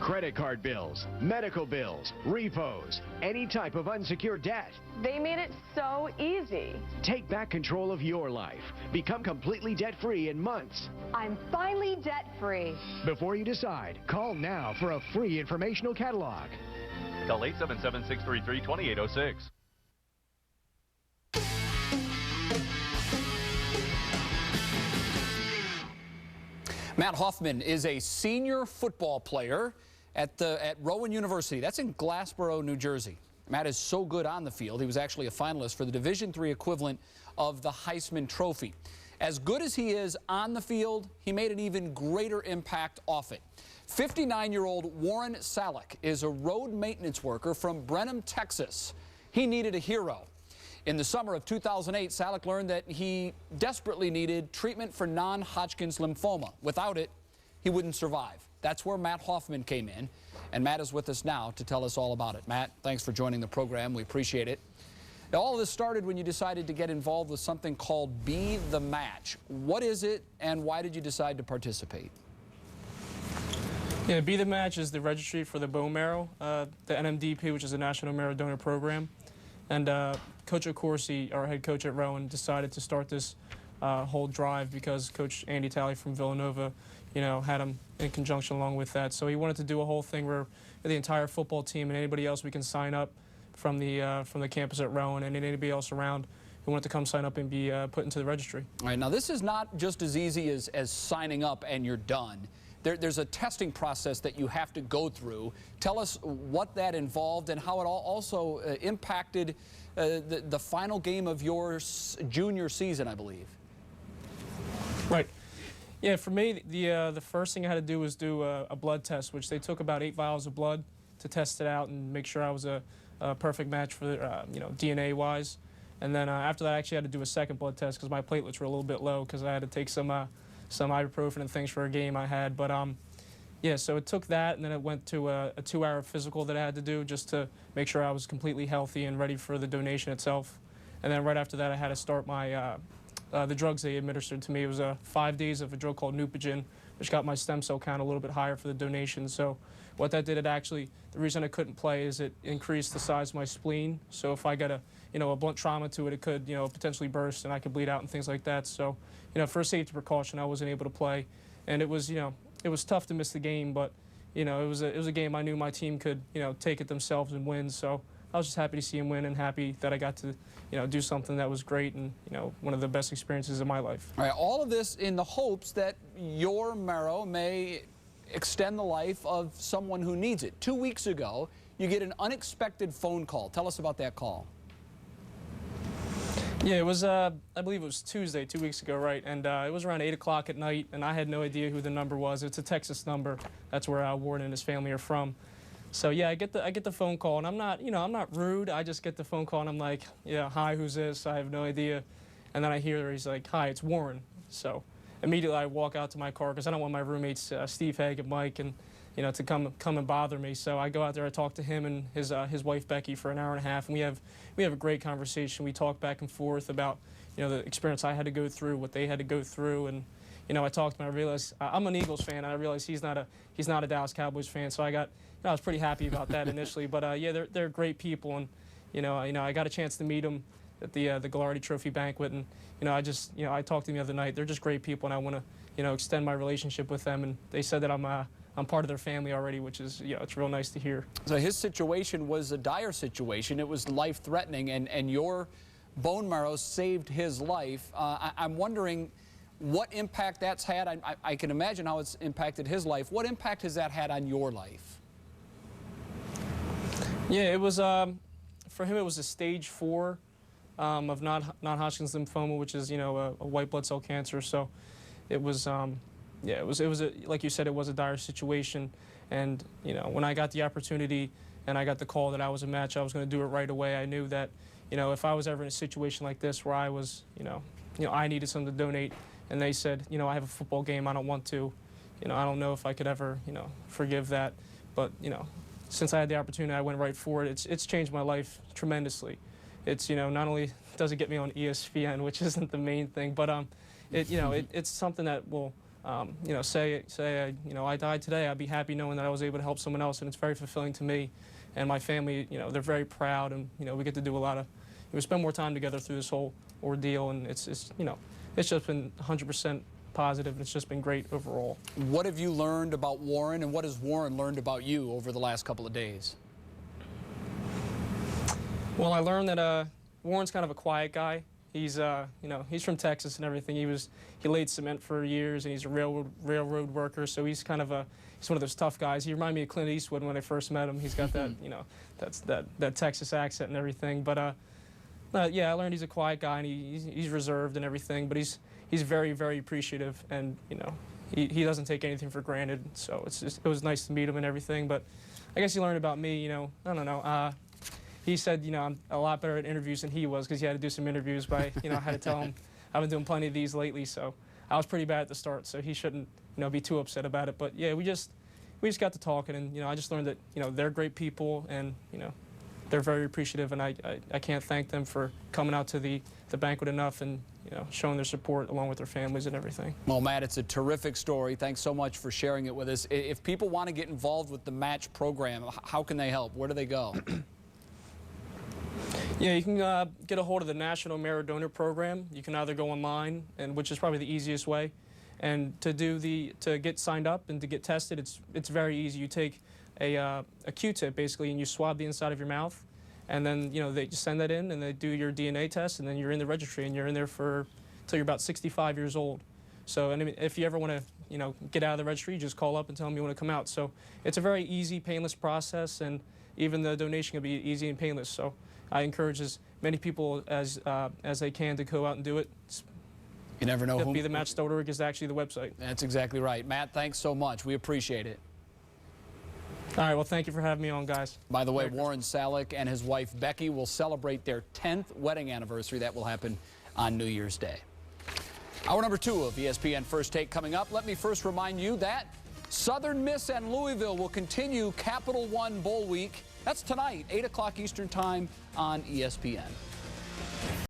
Credit card bills, medical bills, repos, any type of unsecured debt. They made it so easy. Take back control of your life. Become completely debt-free in months. I'm finally debt-free. Before you decide, call now for a free informational catalog. Call 877-633-2806. Matt Hoffman is a senior football player at Rowan University. That's in Glassboro, New Jersey. Matt is so good on the field, he was actually a finalist for the Division III equivalent of the Heisman Trophy. As good as he is on the field, he made an even greater impact off it. 59-year-old Warren Salek is a road maintenance worker from Brenham, Texas. He needed a hero. In the summer of 2008, Salek learned that he desperately needed treatment for non-Hodgkin's lymphoma. Without it, he wouldn't survive. That's where Matt Hoffman came in, and Matt is with us now to tell us all about it. Matt, thanks for joining the program. We appreciate it. Now, all of this started when you decided to get involved with something called Be the Match. What is it, and why did you decide to participate? Yeah, Be the Match is the registry for the bone marrow, the NMDP, which is the National Marrow Donor Program. And Coach Accorsi, our head coach at Rowan, decided to start this whole drive because Coach Andy Talley from Villanova, had him in conjunction along with that. So he wanted to do a whole thing where the entire football team and anybody else we can sign up from the campus at Rowan and anybody else around who wanted to come sign up and be put into the registry. All right, now this is not just as easy as signing up and you're done. There's a testing process that you have to go through. Tell us what that involved and how it also impacted the final game of your junior season, I believe. Right. Yeah, for me, the first thing I had to do was do a blood test, which they took about 8 vials of blood to test it out and make sure I was a perfect match for DNA-wise. And then after that, I actually had to do a second blood test because my platelets were a little bit low because I had to take some ibuprofen and things for a game I had. But yeah, so it took that, and then it went to a 2-hour physical that I had to do just to make sure I was completely healthy and ready for the donation itself. And then right after that, I had to start my the drugs they administered to me. It was 5 days of a drug called Neupogen, which got my stem cell count a little bit higher for the donation. So what that did, the reason I couldn't play is it increased the size of my spleen. So if I got a blunt trauma to it, it could, potentially burst and I could bleed out and things like that. So, for a safety precaution, I wasn't able to play. And it was, it was tough to miss the game, but, it was a game I knew my team could, take it themselves and win. So I was just happy to see him win and happy that I got to, do something that was great and, one of the best experiences of my life. All right, all of this in the hopes that your marrow may extend the life of someone who needs it. 2 weeks ago, you get an unexpected phone call. Tell us about that call. Yeah, it was, I believe it was Tuesday, 2 weeks ago, right? And it was around 8 o'clock at night, and I had no idea who the number was. It's a Texas number. That's where Warren and his family are from. So yeah, I get the phone call, and I'm not, I'm not rude. I just get the phone call, and I'm like, yeah, hi, who's this? I have no idea. And then I hear he's like, hi, it's Warren. So immediately I walk out to my car because I don't want my roommates, Steve Haig and Mike, and to come and bother me. So I go out there, I talk to him and his wife Becky for an hour and a half, and we have a great conversation. We talk back and forth about the experience I had to go through, what they had to go through, and I talked to him. I realized I'm an Eagles fan, and I realized he's not a Dallas Cowboys fan. So I was pretty happy about that initially. But yeah, they're great people, and I got a chance to meet them at the Gagliardi Trophy banquet, and I talked to them the other night. They're just great people, and I want to extend my relationship with them. And they said that I'm part of their family already, which is, it's real nice to hear. So his situation was a dire situation. It was life-threatening, and your bone marrow saved his life. I'm wondering what impact that's had. I can imagine how it's impacted his life. What impact has that had on your life? Yeah, it was, for him, it was a stage 4 of non-Hodgkin's lymphoma, which is, a white blood cell cancer. So it was, yeah, it was like you said, it was a dire situation. And, when I got the opportunity and I got the call that I was a match, I was going to do it right away. I knew that, if I was ever in a situation like this where I was, I needed something to donate, and they said, I have a football game, I don't want to, I don't know if I could ever, forgive that. But, since I had the opportunity, I went right for it. It's changed my life tremendously. It's, not only does it get me on ESPN, which isn't the main thing, but, it's something that will, you know, say I died today, I'd be happy knowing that I was able to help someone else, and it's very fulfilling to me and my family. You know, they're very proud, and you know, we get to do a lot of, we spend more time together through this whole ordeal, and it's you know, it's just been 100% positive, and it's just been great overall. What have you learned about Warren, and what has Warren learned about you over the last couple of days? Well, I learned that Warren's kind of a quiet guy. He's you know, he's from Texas and everything. He laid cement for years, and he's a railroad worker. So he's kind of he's one of those tough guys. He reminded me of Clint Eastwood when I first met him. He's got that, you know, that Texas accent and everything. But yeah, I learned he's a quiet guy, and he's reserved and everything. But he's very, very appreciative, and you know, he doesn't take anything for granted. So it was nice to meet him and everything. But I guess he learned about me. You know, I don't know. He said, you know, I'm a lot better at interviews than he was, because he had to do some interviews. But you know, I had to tell him I've been doing plenty of these lately, so I was pretty bad at the start. So he shouldn't, you know, be too upset about it. But yeah, we just got to talking, and you know, I just learned that, you know, they're great people, and you know, they're very appreciative, and I can't thank them for coming out to the banquet enough, and you know, showing their support along with their families and everything. Well, Matt, it's a terrific story. Thanks so much for sharing it with us. If people want to get involved with the match program, how can they help? Where do they go? Yeah, you can get a hold of the National Merit Donor Program. You can either go online, and which is probably the easiest way, and to get signed up and to get tested, it's very easy. You take a Q-tip basically, and you swab the inside of your mouth, and then you know, they just send that in, and they do your DNA test, and then you're in the registry, and you're in there for till you're about 65 years old. So, and if you ever want to, you know, get out of the registry, you just call up and tell them you want to come out. So it's a very easy, painless process, and even the donation can be easy and painless. So I encourage as many people as they can to go out and do it. You never know. BeTheMatch.org is actually the website. That's exactly right. Matt, thanks so much. We appreciate it. All right, well, thank you for having me on, guys. By the way, Warren Salick and his wife Becky will celebrate their 10th wedding anniversary. That will happen on New Year's Day. Hour number 2 of ESPN First Take coming up. Let me first remind you that Southern Miss and Louisville will continue Capital One Bowl Week. That's tonight, 8 o'clock Eastern Time on ESPN.